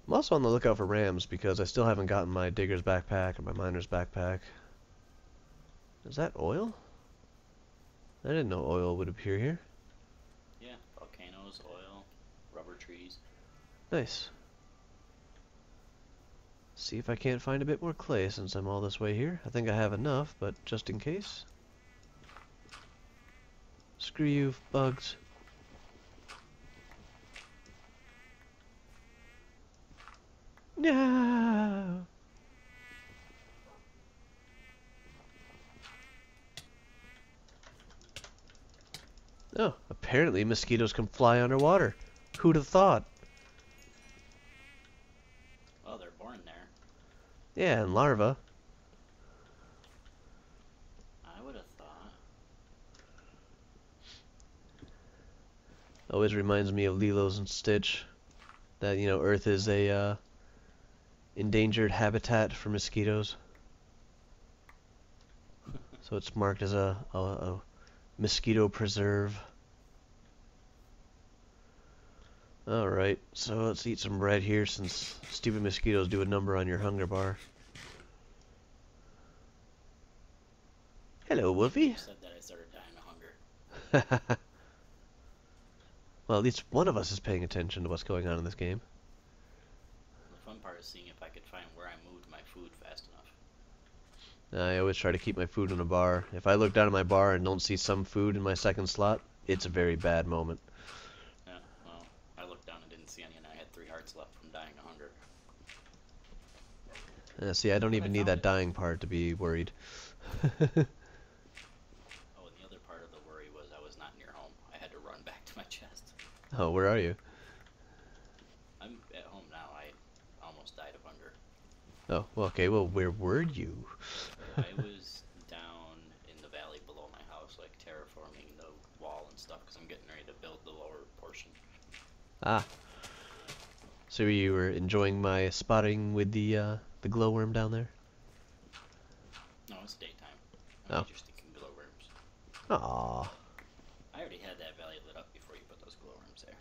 I'm also on the lookout for rams because I still haven't gotten my digger's backpack or my miner's backpack. Is that oil? I didn't know oil would appear here. Yeah, volcanoes, oil, rubber trees. Nice. See if I can't find a bit more clay since I'm all this way here. I think I have enough, but just in case. Screw you, bugs. No. Oh, apparently mosquitoes can fly underwater. Who'd have thought? Well, they're born there. Yeah, and larvae. I would have thought. Always reminds me of Lilo's and Stitch. That, you know, Earth is a endangered habitat for mosquitoes. So it's marked as a mosquito preserve. Alright, so let's eat some bread here since stupid mosquitoes do a number on your hunger bar. Hello, Wolfie. You said that I started dying of hunger. Well, at least one of us is paying attention to what's going on in this game. The fun part is seeing if I could find where I moved my food fast enough. I always try to keep my food in a bar. If I look down at my bar and don't see some food in my second slot, it's a very bad moment. Yeah, well, I looked down and didn't see any, and I had 3 hearts left from dying of hunger. See, I don't even need that dying part to be worried. Oh, and the other part of the worry was I was not near home. I had to run back to my chest. Oh, where are you? I'm at home now. I almost died of hunger. Oh, well, okay, well, where were you? I was down in the valley below my house, like terraforming the wall and stuff, because I'm getting ready to build the lower portion. Ah. So you were enjoying my spotting with the glowworm down there? No, it's daytime. Oh. I'm just thinking glowworms. Aww. I already had that valley lit up before you put those glowworms there.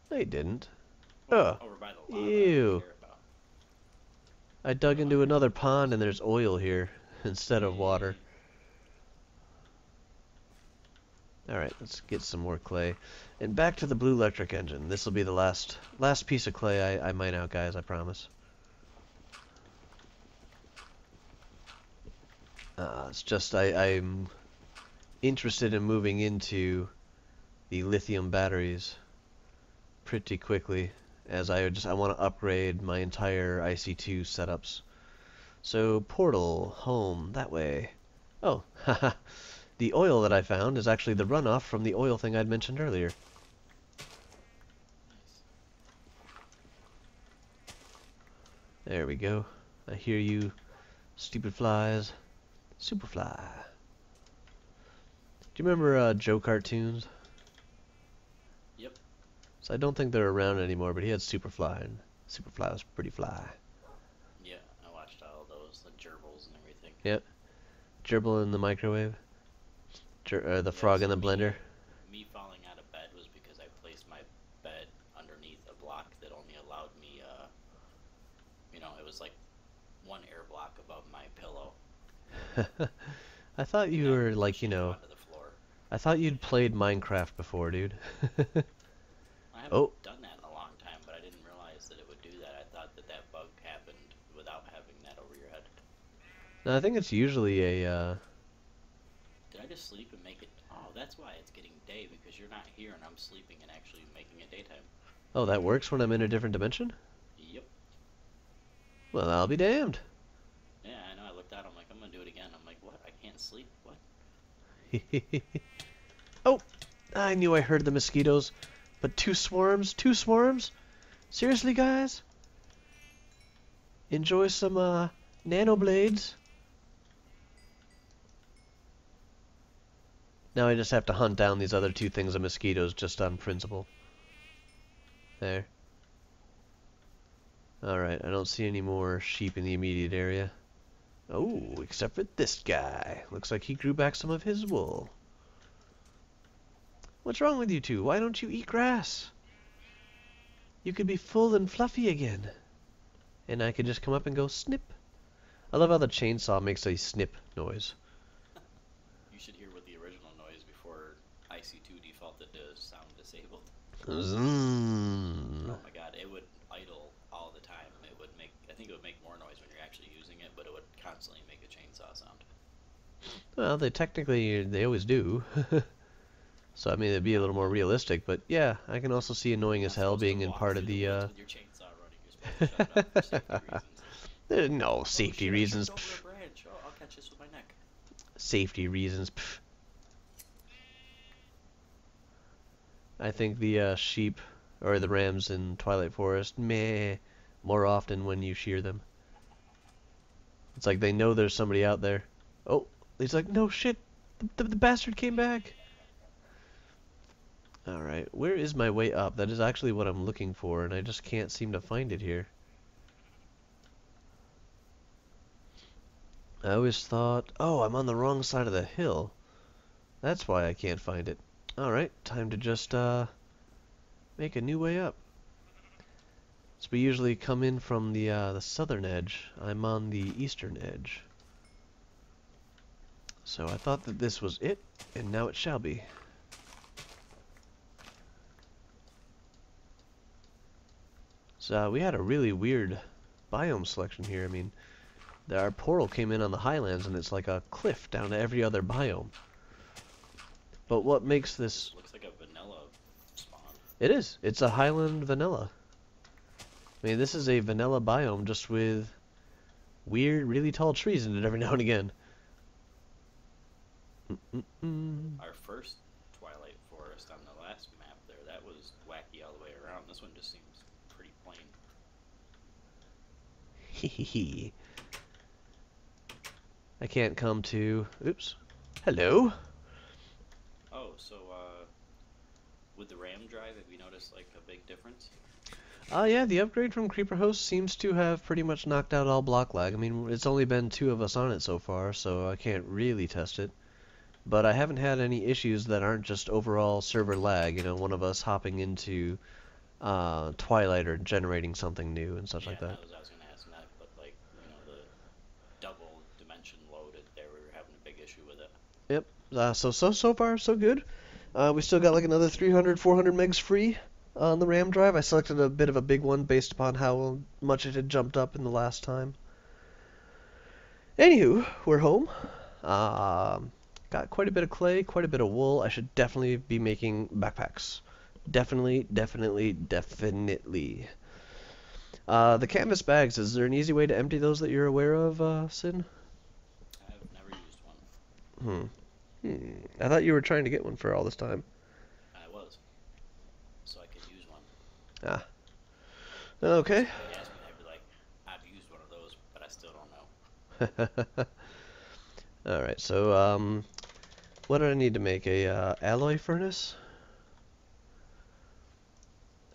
They didn't. Well, Oh. over by the lava. Ew. About. I dug into another pond and there's oil here instead of water. Alright, let's get some more clay. And back to the blue electric engine. This will be the last piece of clay I mine out, guys, I promise. It's just I'm interested in moving into the lithium batteries pretty quickly, as I want to upgrade my entire IC2 setups. So portal home that way. Oh, haha. The oil that I found is actually the runoff from the oil thing I'd mentioned earlier. There we go. I hear you, stupid flies. Superfly. Do you remember Joe cartoons? Yep. So I don't think they're around anymore, but he had Superfly, and Superfly was pretty fly. Yeah, I watched all those, the gerbils and everything. Yep. Gerbil in the microwave. The frog in the blender. Me falling out of bed was because I placed my bed underneath a block that only allowed me, you know, it was like 1 air block above my pillow. I thought you were like, you know, I thought you'd played Minecraft before, dude. I haven't done that in a long time, but I didn't realize that it would do that. I thought that that bug happened without having that over your head. No, I think it's usually a, Did I just sleep and make it? Oh, that's why it's getting day, because you're not here and I'm sleeping and actually making it daytime. Oh, that works when I'm in a different dimension? Yep. Well, I'll be damned. Yeah, I know. I looked out. I'm like, I'm gonna do it again. I'm like, what? I can't sleep? What? Oh, I knew I heard the mosquitoes, but 2 swarms? 2 swarms? Seriously, guys? Enjoy some nano blades. Now I just have to hunt down these other 2 things of mosquitoes just on principle. There. Alright, I don't see any more sheep in the immediate area. Oh, except for this guy. Looks like he grew back some of his wool. What's wrong with you 2? Why don't you eat grass? You could be full and fluffy again. And I could just come up and go snip. I love how the chainsaw makes a snip noise. You should hear what the original noise before IC2 defaulted to sound disabled. Zzz. Oh my god, it would idle all the time. It would make, I think it would make more noise when you're actually using it, but it would constantly make a chainsaw sound. Well, they always do. So I mean, it'd be a little more realistic, but yeah, I can also see annoying as hell being in part of the. With your chainsaw running, you're supposed to shut it off for safety reasons. No safety reasons. Over a branch. Oh, I'll catch this with my neck. Safety reasons. Pff. I think the sheep or the rams in Twilight Forest, meh, more often when you shear them. It's like they know there's somebody out there. Oh, he's like, no shit, the bastard came back. Alright, where is my way up? That is actually what I'm looking for, and I just can't seem to find it here. I always thought, oh, I'm on the wrong side of the hill. That's why I can't find it. Alright, time to just, make a new way up. So we usually come in from the southern edge. I'm on the eastern edge. So I thought that this was it, and now it shall be. So we had a really weird biome selection here. I mean, our portal came in on the highlands, and it's like a cliff down to every other biome. But what makes this... Looks like a vanilla spawn. It is. It's a highland vanilla. I mean, this is a vanilla biome just with weird, really tall trees in it every now and again. Our first Twilight Forest on the last map there, that was wacky all the way around. This one just seems pretty plain. Hehehe. I can't come to... Oops. Hello? Oh, so, with the RAM drive, have you noticed, like, a big difference? Yeah, the upgrade from Creeper Host seems to have pretty much knocked out all block lag. I mean, it's only been 2 of us on it so far, so I can't really test it. But I haven't had any issues that aren't just overall server lag, you know, one of us hopping into Twilight or generating something new and such like that. I was going to ask that, but, like, you know, the double dimension loaded there, we were having a big issue with it. Yep, so far, so good. We still got like another 300, 400 megs free on the RAM drive. I selected a bit of a big one based upon how much it had jumped up in the last time. Anywho, we're home. Got quite a bit of clay, quite a bit of wool. I should definitely be making backpacks. Definitely. The canvas bags, is there an easy way to empty those that you're aware of, Sin? I've never used one. I thought you were trying to get one for all this time. I was. So I could use one. Ah. Okay. If they asked me, I'd be like, I've used one of those, but I still don't know. Alright, so, what do I need to make? A, alloy furnace?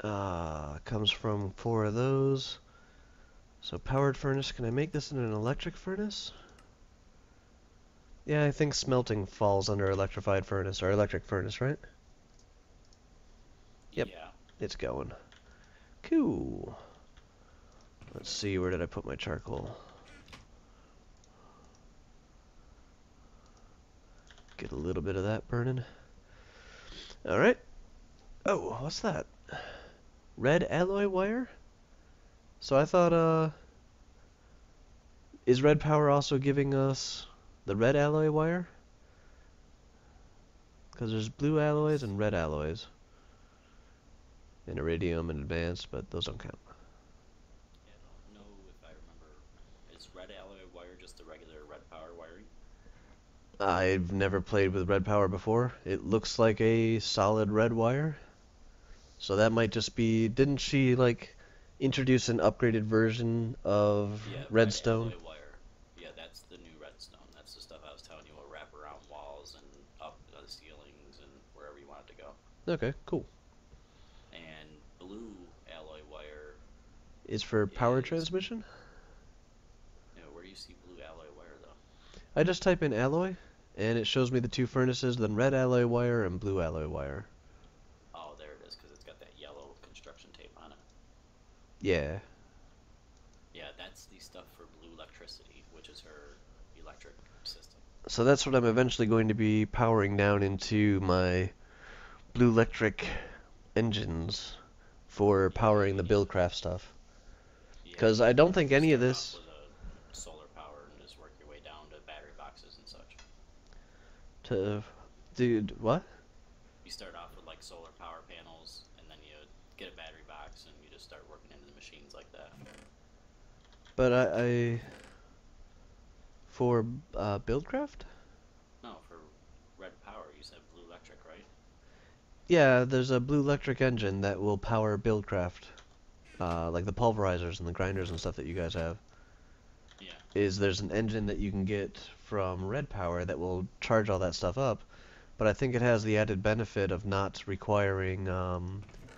Comes from 4 of those. So, powered furnace. Can I make this in an electric furnace? Yeah, I think smelting falls under electrified furnace, or electric furnace, right? Yep. Yeah. It's going. Cool. Let's see, where did I put my charcoal? Get a little bit of that burning. Alright. Oh, what's that? Red alloy wire? So I thought, is Red Power also giving us the red alloy wire? Because there's blue alloys and red alloys. And iridium and advanced, but those don't count. Yeah, I don't know if I remember. Is red alloy wire just the regular red power wiring? I've never played with Red Power before. It looks like a solid red wire. So that might just be... Didn't she, like, introduce an upgraded version of Redstone? Red alloy wire. Yeah, that's the new Redstone. That's the stuff I was telling you will wrap around walls and up the ceilings and wherever you want it to go. Okay, cool. And blue alloy wire Is for power transmission? No, where do you see blue alloy wire, though? I just type in alloy, and it shows me the 2 furnaces, then red alloy wire and blue alloy wire. Oh, there it is, because it's got that yellow construction tape on it. Yeah. Yeah, that's the stuff for blue electricity, which is her electric system. So that's what I'm eventually going to be powering down into my blue electric engines for Yeah, powering you the need to. Buildcraft stuff. Yeah, Because you I need to don't think any of start off this with a solar power and just work your way down to battery boxes and such. to... Dude, what? You start off with like solar power panels, and then you get a battery box, and you just start working into the machines like that. But I for Buildcraft? No, for red power, you said blue electric, right? Yeah, there's a blue electric engine that will power Buildcraft. Like the pulverizers and the grinders and stuff that you guys have. Yeah. There's an engine that you can get from Red Power that will charge all that stuff up, but I think it has the added benefit of not requiring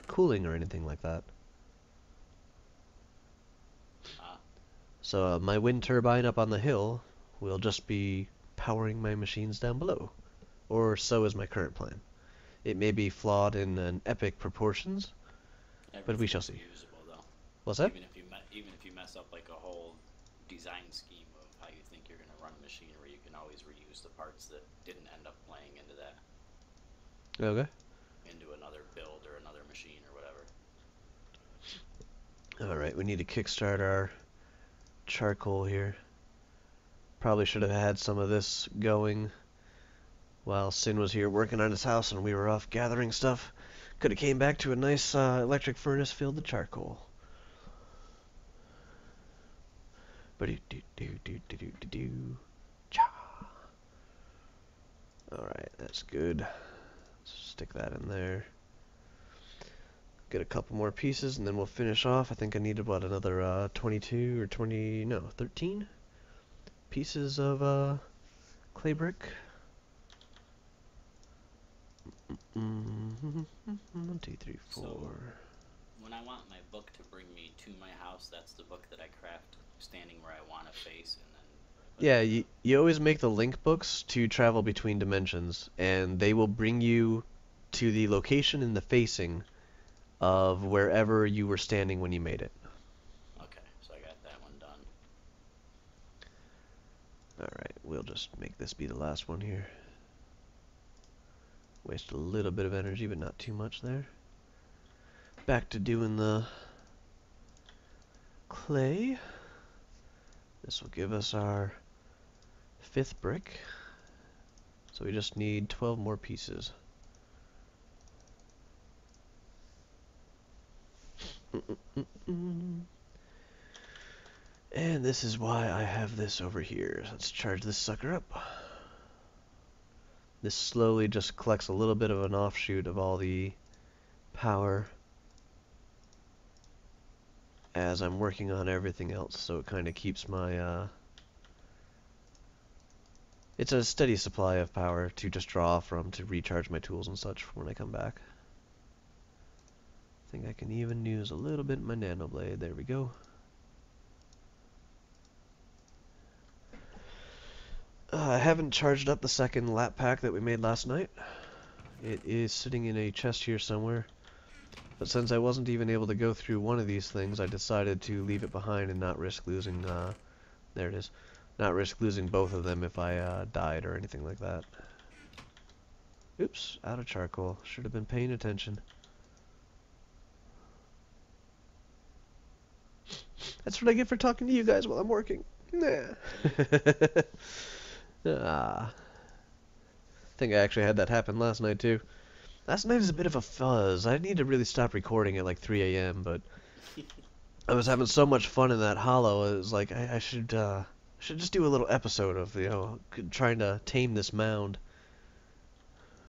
cooling or anything like that. Ah. So my wind turbine up on the hill will just be powering my machines down below, or so is my current plan. It may be flawed in an epic proportions, but we shall Everything's see. reusable though. What's that? Even if you mess up like a whole design scheme of how you think you're gonna run machinery, you can always reuse the parts that didn't end up playing into that Okay. into another build or another machine or whatever. Alright, we need to kickstart our charcoal here. Probably should have had some of this going while Sin was here working on his house and we were off gathering stuff. Could have came back to a nice electric furnace filled with charcoal. Alright, that's good. Let's stick that in there. Get a couple more pieces and then we'll finish off. I think I needed, what, another 22 or 20, no, 13 pieces of clay brick. 1, 2, 3, 4. So when I want my book to bring me to my house, that's the book that I craft standing where I want to face, and then put Yeah, it there. you always make the link books to travel between dimensions, and they will bring you to the location and the facing of wherever you were standing when you made it. Okay, so I got that one done. Alright, we'll just make this be the last one here. Waste a little bit of energy, but not too much there. Back to doing the clay. This will give us our 5th brick. So we just need 12 more pieces. And this is why I have this over here. Let's charge this sucker up. This slowly just collects a little bit of an offshoot of all the power as I'm working on everything else, so it kind of keeps my it's a steady supply of power to just draw from to recharge my tools and such when I come back. I think I can even use a little bit of my nano blade. There we go. I haven't charged up the second lap pack that we made last night. It is sitting in a chest here somewhere. But since I wasn't even able to go through one of these things, I decided to leave it behind and not risk losing, there it is, not risk losing both of them if I died or anything like that. Oops, out of charcoal. Should have been paying attention. That's what I get for talking to you guys while I'm working. Nah. Ah. I think I actually had that happen last night too. Last night was a bit of a fuzz. I need to really stop recording at like 3 a.m., but I was having so much fun in that hollow. It was like I should just do a little episode of trying to tame this mound.